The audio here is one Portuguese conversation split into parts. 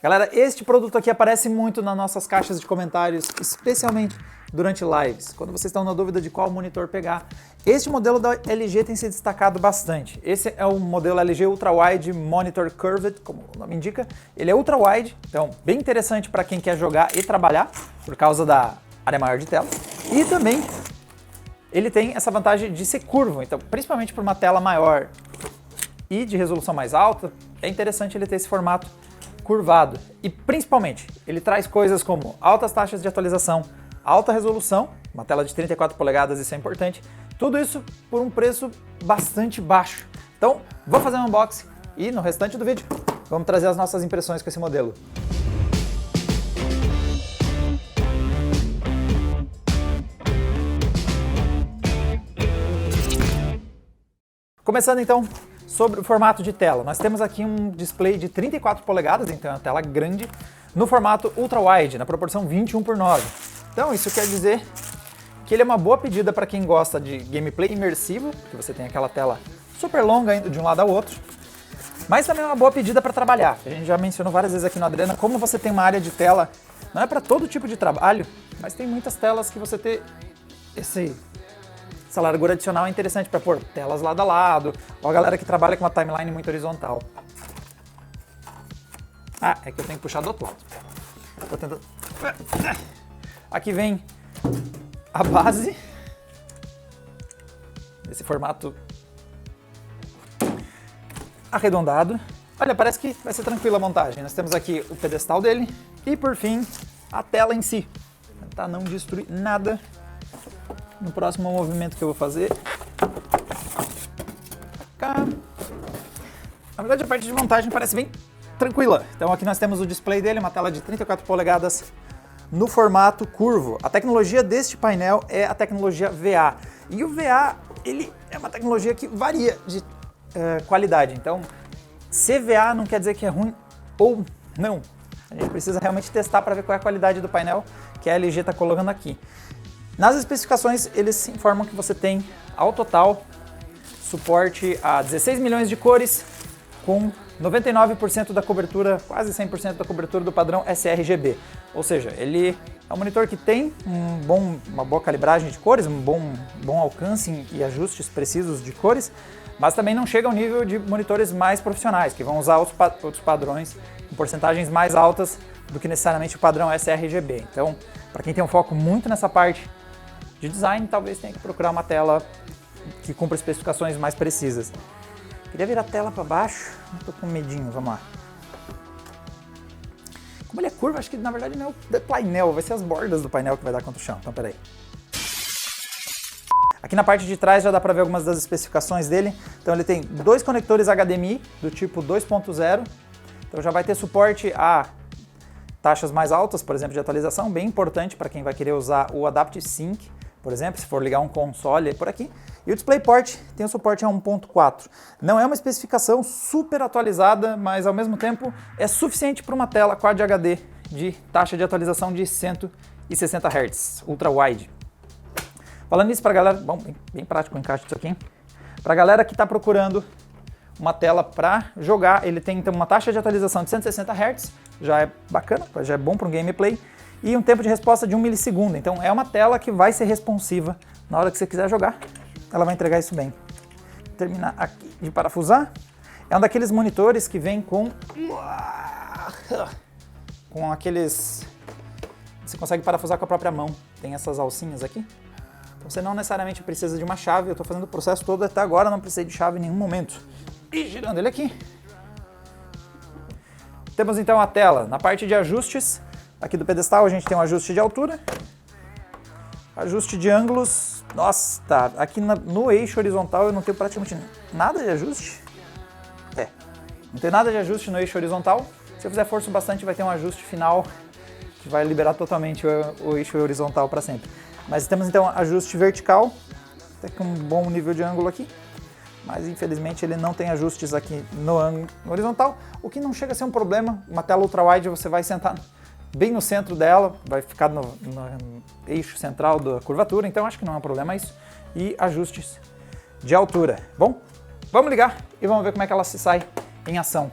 Galera, este produto aqui aparece muito nas nossas caixas de comentários, especialmente durante lives, quando vocês estão na dúvida de qual monitor pegar. Este modelo da LG tem se destacado bastante. Esse é o modelo LG Ultra Wide Monitor Curved, como o nome indica. Ele é ultra wide, então bem interessante para quem quer jogar e trabalhar, por causa da área maior de tela. E também ele tem essa vantagem de ser curvo, então principalmente para uma tela maior e de resolução mais alta, é interessante ele ter esse formato curvado. E principalmente, ele traz coisas como altas taxas de atualização, alta resolução, uma tela de 34 polegadas, isso é importante, tudo isso por um preço bastante baixo. Então, vou fazer um unboxing e no restante do vídeo vamos trazer as nossas impressões com esse modelo. Começando então sobre o formato de tela. Nós temos aqui um display de 34 polegadas, então é uma tela grande, no formato Ultra Wide, na proporção 21:9. Então isso quer dizer que ele é uma boa pedida para quem gosta de gameplay imersivo, que você tem aquela tela super longa indo de um lado ao outro, mas também é uma boa pedida para trabalhar. A gente já mencionou várias vezes aqui no Adrena como você tem uma área de tela, não é para todo tipo de trabalho, mas tem muitas telas que você tem essa largura adicional é interessante para pôr telas lado a lado, ou a galera que trabalha com uma timeline muito horizontal. Ah, é que eu tenho que puxar do outro lado. Tô tentando... Aqui vem a base, desse formato arredondado. Olha, parece que vai ser tranquila a montagem. Nós temos aqui o pedestal dele e, por fim, a tela em si. Vou tentar não destruir nada no próximo movimento que eu vou fazer. Cá. Na verdade, a parte de montagem parece bem tranquila. Então aqui nós temos o display dele, uma tela de 34 polegadas no formato curvo. A tecnologia deste painel é a tecnologia VA. E o VA, ele é uma tecnologia que varia de qualidade. Então, ser VA não quer dizer que é ruim ou não. A gente precisa realmente testar para ver qual é a qualidade do painel que a LG está colocando aqui. Nas especificações, eles informam que você tem, ao total, suporte a 16 milhões de cores, com 99% da cobertura, quase 100% da cobertura do padrão sRGB. Ou seja, ele é um monitor que tem uma boa calibragem de cores, um bom alcance e ajustes precisos de cores, mas também não chega ao nível de monitores mais profissionais, que vão usar outros padrões com porcentagens mais altas do que necessariamente o padrão sRGB. Então, para quem tem um foco muito nessa parte de design, talvez tenha que procurar uma tela que cumpra especificações mais precisas. Queria virar a tela para baixo, não tô com medinho, vamos lá. Como ele é curvo, acho que na verdade não é o painel, vai ser as bordas do painel que vai dar contra o chão, então peraí. Aqui na parte de trás já dá para ver algumas das especificações dele. Então ele tem dois conectores HDMI do tipo 2.0, então já vai ter suporte a taxas mais altas, por exemplo, de atualização, bem importante para quem vai querer usar o AdaptSync, por exemplo, se for ligar um console por aqui. E o DisplayPort tem o suporte a 1.4. Não é uma especificação super atualizada, mas ao mesmo tempo é suficiente para uma tela Quad HD de taxa de atualização de 160 Hz, Ultra Wide. Falando nisso para a galera, bom, bem prático o encaixe disso aqui. Para a galera que está procurando uma tela para jogar, ele tem então uma taxa de atualização de 160 Hz, já é bacana, já é bom para um gameplay, e um tempo de resposta de 1 milissegundo. Então é uma tela que vai ser responsiva na hora que você quiser jogar, ela vai entregar isso bem. Vou terminar aqui de parafusar. É um daqueles monitores que vem com aqueles... Você consegue parafusar com a própria mão, tem essas alcinhas aqui. Então você não necessariamente precisa de uma chave, eu estou fazendo o processo todo até agora, não precisei de chave em nenhum momento. E girando ele aqui, temos então a tela. Na parte de ajustes, aqui do pedestal a gente tem um ajuste de altura, ajuste de ângulos. Nossa, tá, aqui no eixo horizontal eu não tenho praticamente nada de ajuste. Não tem nada de ajuste no eixo horizontal. Se eu fizer força bastante vai ter um ajuste final que vai liberar totalmente o eixo horizontal para sempre. Mas temos então ajuste vertical, até com um bom nível de ângulo aqui. Mas infelizmente ele não tem ajustes aqui no ângulo horizontal, o que não chega a ser um problema. Uma tela ultra-wide você vai sentar bem no centro dela, vai ficar no eixo central da curvatura, então acho que não é um problema isso. E ajustes de altura. Bom, vamos ligar e vamos ver como é que ela se sai em ação.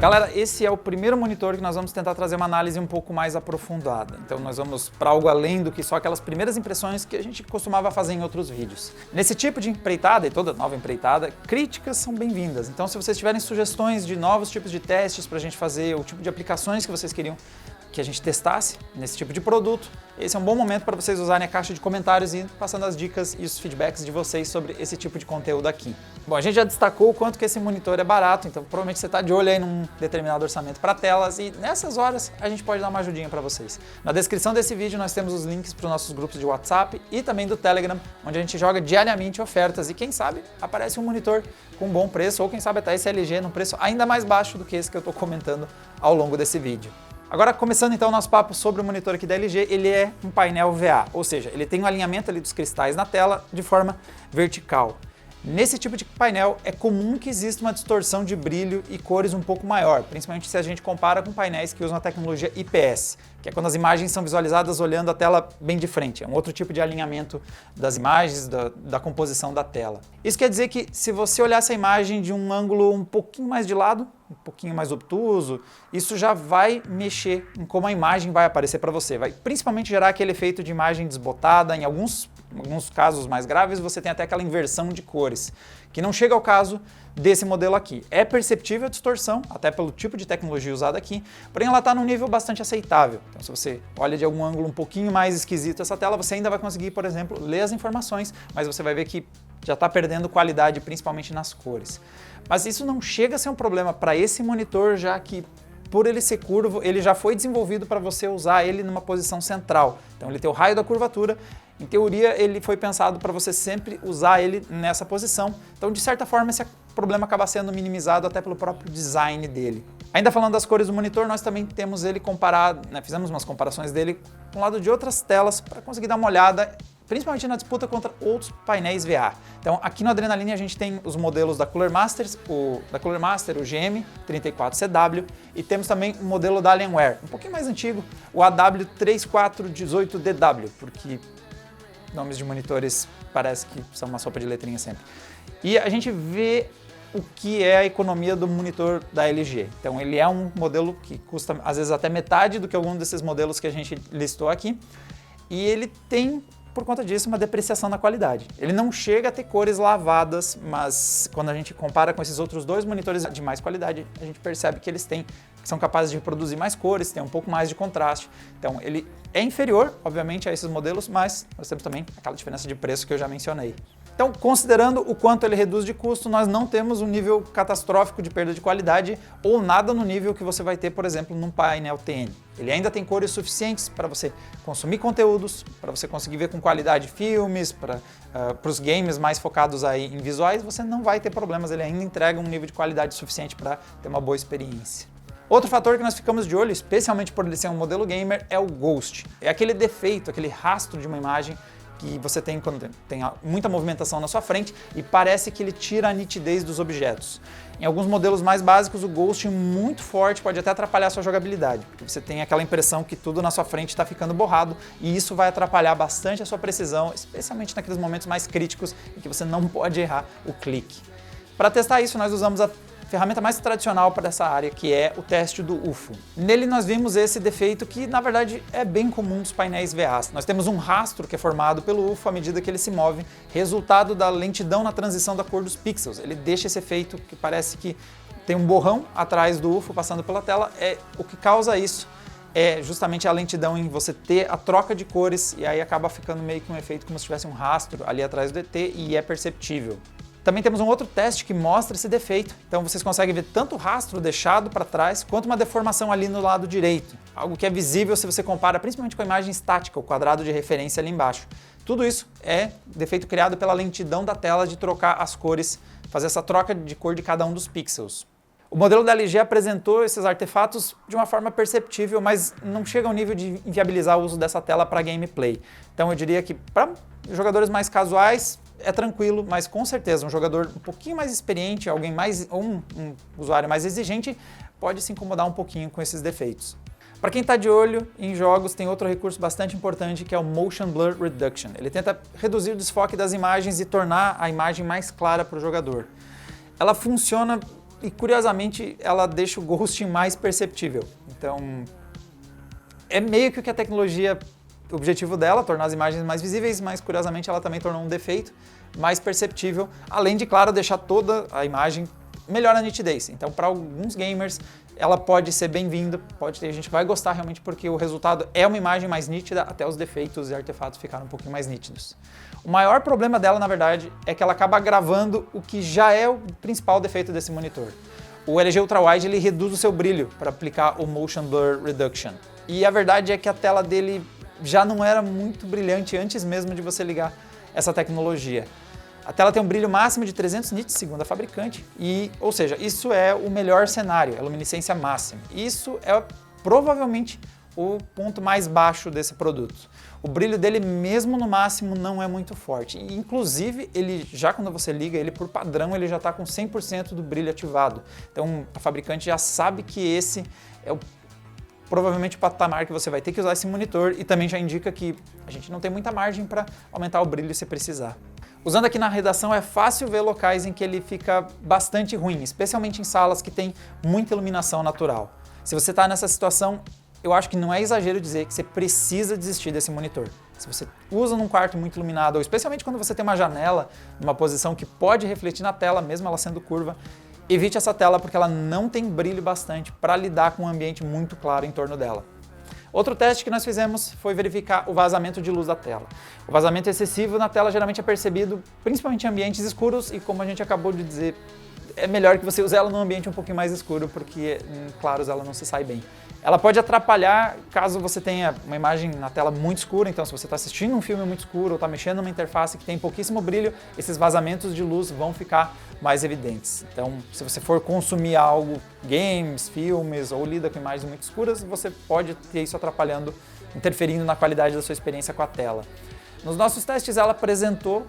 Galera, esse é o primeiro monitor que nós vamos tentar trazer uma análise um pouco mais aprofundada. Então nós vamos para algo além do que só aquelas primeiras impressões que a gente costumava fazer em outros vídeos. Nesse tipo de empreitada e toda nova empreitada, críticas são bem-vindas. Então se vocês tiverem sugestões de novos tipos de testes para a gente fazer, o tipo de aplicações que vocês queriam que a gente testasse nesse tipo de produto, esse é um bom momento para vocês usarem a caixa de comentários e ir passando as dicas e os feedbacks de vocês sobre esse tipo de conteúdo aqui. Bom, a gente já destacou o quanto que esse monitor é barato, então provavelmente você está de olho aí num determinado orçamento para telas e nessas horas a gente pode dar uma ajudinha para vocês. Na descrição desse vídeo nós temos os links para os nossos grupos de WhatsApp e também do Telegram, onde a gente joga diariamente ofertas e quem sabe aparece um monitor com bom preço ou quem sabe até esse LG num preço ainda mais baixo do que esse que eu estou comentando ao longo desse vídeo. Agora, começando então o nosso papo sobre o monitor aqui da LG, ele é um painel VA, ou seja, ele tem um alinhamento ali dos cristais na tela de forma vertical. Nesse tipo de painel é comum que exista uma distorção de brilho e cores um pouco maior, principalmente se a gente compara com painéis que usam a tecnologia IPS, que é quando as imagens são visualizadas olhando a tela bem de frente. É um outro tipo de alinhamento das imagens, da composição da tela. Isso quer dizer que se você olhar essa imagem de um ângulo um pouquinho mais de lado, um pouquinho mais obtuso, isso já vai mexer em como a imagem vai aparecer para você. Vai principalmente gerar aquele efeito de imagem desbotada, em alguns casos mais graves você tem até aquela inversão de cores, que não chega ao caso desse modelo aqui. É perceptível a distorção, até pelo tipo de tecnologia usada aqui, porém ela está num nível bastante aceitável. Então se você olha de algum ângulo um pouquinho mais esquisito essa tela, você ainda vai conseguir, por exemplo, ler as informações, mas você vai ver que já está perdendo qualidade, principalmente nas cores. Mas isso não chega a ser um problema para esse monitor, já que por ele ser curvo, ele já foi desenvolvido para você usar ele numa posição central. Então ele tem o raio da curvatura, em teoria ele foi pensado para você sempre usar ele nessa posição. Então de certa forma esse problema acaba sendo minimizado até pelo próprio design dele. Ainda falando das cores do monitor, nós também temos ele comparado, fizemos umas comparações dele com o lado de outras telas para conseguir dar uma olhada, principalmente na disputa contra outros painéis VA. Então aqui no Adrenaline a gente tem os modelos da Cooler Master, o GM34CW, e temos também o modelo da Alienware, um pouquinho mais antigo, o AW3418DW, porque nomes de monitores parece que são uma sopa de letrinha sempre. E a gente vê o que é a economia do monitor da LG. Então ele é um modelo que custa às vezes até metade do que algum desses modelos que a gente listou aqui, e ele tem, por conta disso, uma depreciação na qualidade. Ele não chega a ter cores lavadas, mas quando a gente compara com esses outros dois monitores de mais qualidade, a gente percebe que eles são capazes de reproduzir mais cores, tem um pouco mais de contraste. Então ele é inferior, obviamente, a esses modelos, mas nós temos também aquela diferença de preço que eu já mencionei. Então, considerando o quanto ele reduz de custo, nós não temos um nível catastrófico de perda de qualidade ou nada no nível que você vai ter, por exemplo, num painel TN. Ele ainda tem cores suficientes para você consumir conteúdos, para você conseguir ver com qualidade filmes, para os games mais focados aí em visuais, você não vai ter problemas, ele ainda entrega um nível de qualidade suficiente para ter uma boa experiência. Outro fator que nós ficamos de olho, especialmente por ele ser um modelo gamer, é o Ghost. É aquele defeito, aquele rastro de uma imagem que você tem quando tem muita movimentação na sua frente e parece que ele tira a nitidez dos objetos. Em alguns modelos mais básicos, o Ghost muito forte pode até atrapalhar a sua jogabilidade, porque você tem aquela impressão que tudo na sua frente está ficando borrado e isso vai atrapalhar bastante a sua precisão, especialmente naqueles momentos mais críticos em que você não pode errar o clique. Para testar isso, nós usamos a ferramenta mais tradicional para essa área, que é o teste do UFO. Nele nós vimos esse defeito que, na verdade, é bem comum dos painéis VA. Nós temos um rastro que é formado pelo UFO à medida que ele se move, resultado da lentidão na transição da cor dos pixels. Ele deixa esse efeito que parece que tem um borrão atrás do UFO passando pela tela. O que causa isso é justamente a lentidão em você ter a troca de cores e aí acaba ficando meio que um efeito como se tivesse um rastro ali atrás do ET e é perceptível. Também temos um outro teste que mostra esse defeito, então vocês conseguem ver tanto o rastro deixado para trás, quanto uma deformação ali no lado direito, algo que é visível se você compara principalmente com a imagem estática, o quadrado de referência ali embaixo. Tudo isso é defeito criado pela lentidão da tela de trocar as cores, fazer essa troca de cor de cada um dos pixels. O modelo da LG apresentou esses artefatos de uma forma perceptível, mas não chega ao nível de inviabilizar o uso dessa tela para gameplay. Então eu diria que para jogadores mais casuais é tranquilo, mas com certeza um jogador um pouquinho mais experiente, alguém mais ou um usuário mais exigente pode se incomodar um pouquinho com esses defeitos. Para quem está de olho em jogos, tem outro recurso bastante importante que é o Motion Blur Reduction. Ele tenta reduzir o desfoque das imagens e tornar a imagem mais clara para o jogador. Ela funciona e curiosamente ela deixa o ghosting mais perceptível. Então é meio que o que a tecnologia, o objetivo dela, tornar as imagens mais visíveis, mas curiosamente ela também tornou um defeito mais perceptível, além de, claro, deixar toda a imagem melhor na nitidez. Então, para alguns gamers, ela pode ser bem-vinda, pode ter gente que vai gostar realmente porque o resultado é uma imagem mais nítida, até os defeitos e artefatos ficaram um pouquinho mais nítidos. O maior problema dela, na verdade, é que ela acaba gravando o que já é o principal defeito desse monitor. O LG Ultrawide ele reduz o seu brilho para aplicar o Motion Blur Reduction. E a verdade é que a tela dele já não era muito brilhante antes mesmo de você ligar essa tecnologia. A tela tem um brilho máximo de 300 nits, segundo a fabricante, ou seja, isso é o melhor cenário, é a luminescência máxima. Isso é provavelmente o ponto mais baixo desse produto. O brilho dele, mesmo no máximo, não é muito forte. E, inclusive, ele já quando você liga ele por padrão, ele já está com 100% do brilho ativado. Então, a fabricante já sabe que esse é provavelmente o patamar que você vai ter que usar esse monitor e também já indica que a gente não tem muita margem para aumentar o brilho se precisar. Usando aqui na redação é fácil ver locais em que ele fica bastante ruim, especialmente em salas que tem muita iluminação natural. Se você está nessa situação, eu acho que não é exagero dizer que você precisa desistir desse monitor. Se você usa num quarto muito iluminado, ou especialmente quando você tem uma janela numa posição que pode refletir na tela, mesmo ela sendo curva, evite essa tela porque ela não tem brilho bastante para lidar com um ambiente muito claro em torno dela. Outro teste que nós fizemos foi verificar o vazamento de luz da tela. O vazamento excessivo na tela geralmente é percebido principalmente em ambientes escuros e, como a gente acabou de dizer, é melhor que você use ela num ambiente um pouquinho mais escuro porque em claros ela não se sai bem. Ela pode atrapalhar caso você tenha uma imagem na tela muito escura, então se você está assistindo um filme muito escuro ou está mexendo numa interface que tem pouquíssimo brilho, esses vazamentos de luz vão ficar mais evidentes. Então, se você for consumir algo, games, filmes ou lida com imagens muito escuras, você pode ter isso atrapalhando, interferindo na qualidade da sua experiência com a tela. Nos nossos testes ela apresentou,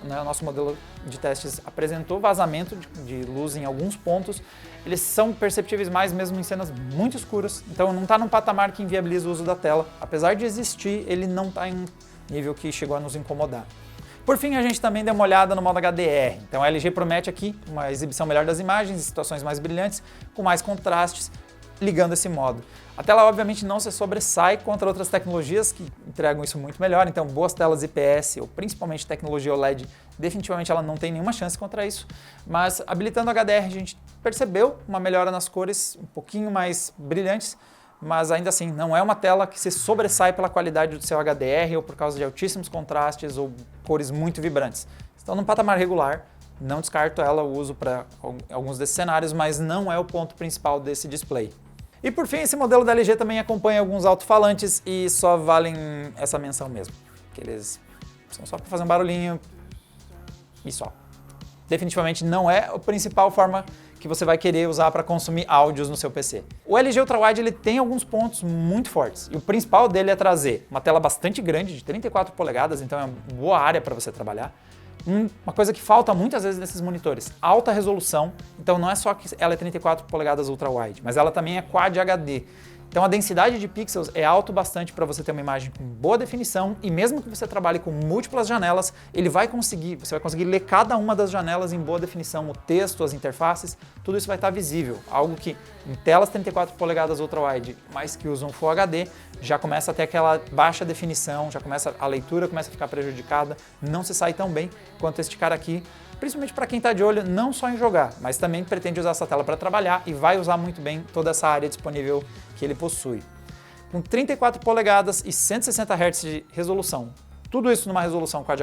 o nosso modelo de testes apresentou vazamento de luz em alguns pontos. Eles são perceptíveis mais mesmo em cenas muito escuras, então não está num patamar que inviabiliza o uso da tela. Apesar de existir, ele não está em um nível que chegou a nos incomodar. Por fim, a gente também deu uma olhada no modo HDR. Então a LG promete aqui uma exibição melhor das imagens, em situações mais brilhantes, com mais contrastes, ligando esse modo. A tela obviamente não se sobressai contra outras tecnologias que entregam isso muito melhor, então boas telas IPS ou principalmente tecnologia OLED, definitivamente ela não tem nenhuma chance contra isso, mas habilitando o HDR a gente percebeu uma melhora nas cores um pouquinho mais brilhantes, mas ainda assim não é uma tela que se sobressai pela qualidade do seu HDR ou por causa de altíssimos contrastes ou cores muito vibrantes. Então num patamar regular, não descarto ela, o uso para alguns desses cenários, mas não é o ponto principal desse display. E por fim, esse modelo da LG também acompanha alguns alto-falantes e só valem essa menção mesmo, que eles são só para fazer um barulhinho e só. Definitivamente não é a principal forma que você vai querer usar para consumir áudios no seu PC. O LG Ultrawide ele tem alguns pontos muito fortes e o principal dele é trazer uma tela bastante grande, de 34 polegadas, então é uma boa área para você trabalhar. Uma coisa que falta muitas vezes nesses monitores, alta resolução, então não é só que ela é 34 polegadas ultra-wide, mas ela também é Quad HD. Então a densidade de pixels é alto bastante para você ter uma imagem com boa definição e mesmo que você trabalhe com múltiplas janelas, você vai conseguir ler cada uma das janelas em boa definição, o texto, as interfaces, tudo isso vai estar visível. Algo que em telas 34 polegadas ultra-wide, mas que usam Full HD, já começa a ter aquela baixa definição, a leitura começa a ficar prejudicada, não se sai tão bem quanto este cara aqui, principalmente para quem está de olho não só em jogar, mas também pretende usar essa tela para trabalhar e vai usar muito bem toda essa área disponível que ele possui. Com 34 polegadas e 160 Hz de resolução, tudo isso numa resolução Quad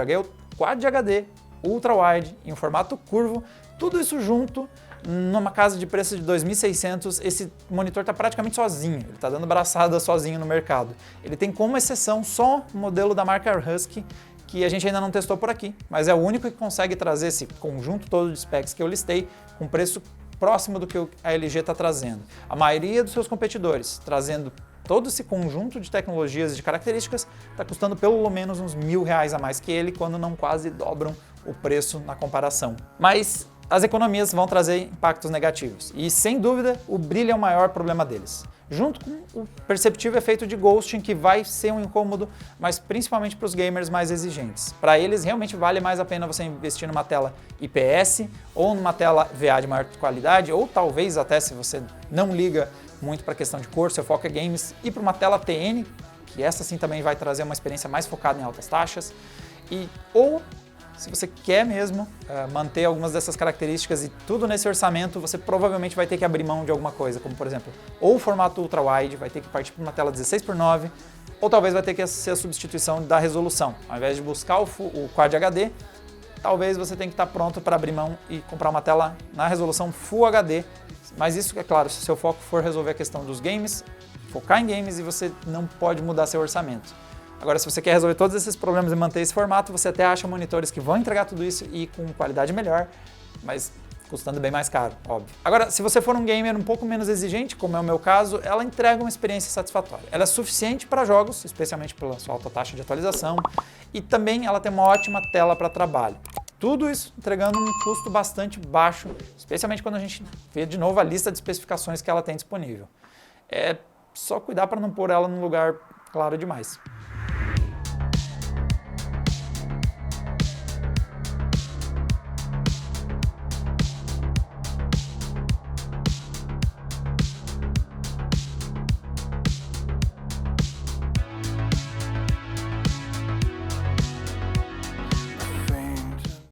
HD, ultra-wide, em um formato curvo, tudo isso junto, numa casa de preço de 2.600, esse monitor está praticamente sozinho, ele está dando braçada sozinho no mercado. Ele tem como exceção só o modelo da marca Husky, que a gente ainda não testou por aqui, mas é o único que consegue trazer esse conjunto todo de specs que eu listei com preço próximo do que a LG está trazendo. A maioria dos seus competidores, trazendo todo esse conjunto de tecnologias e de características, está custando pelo menos uns R$1.000 a mais que ele, quando não quase dobram o preço na comparação. Mas as economias vão trazer impactos negativos. E, sem dúvida, o brilho é o maior problema deles. Junto com o perceptível efeito de ghosting, que vai ser um incômodo, mas principalmente para os gamers mais exigentes. Para eles, realmente vale mais a pena você investir numa tela IPS ou numa tela VA de maior qualidade, ou talvez até, se você não liga muito para a questão de cor, seu foco é games, ir para uma tela TN, que essa sim também vai trazer uma experiência mais focada em altas taxas, ou se você quer mesmo manter algumas dessas características e tudo nesse orçamento, você provavelmente vai ter que abrir mão de alguma coisa, como por exemplo, ou o formato ultra-wide, vai ter que partir para uma tela 16:9, ou talvez vai ter que ser a substituição da resolução. Ao invés de buscar o Quad HD, talvez você tenha que estar pronto para abrir mão e comprar uma tela na resolução Full HD. Mas isso, é claro, se o seu foco for resolver a questão dos games, focar em games, e você não pode mudar seu orçamento. Agora, se você quer resolver todos esses problemas e manter esse formato, você até acha monitores que vão entregar tudo isso e com qualidade melhor, mas custando bem mais caro, óbvio. Agora, se você for um gamer um pouco menos exigente, como é o meu caso, ela entrega uma experiência satisfatória. Ela é suficiente para jogos, especialmente pela sua alta taxa de atualização, e também ela tem uma ótima tela para trabalho. Tudo isso entregando um custo bastante baixo, especialmente quando a gente vê de novo a lista de especificações que ela tem disponível. É só cuidar para não pôr ela num lugar claro demais.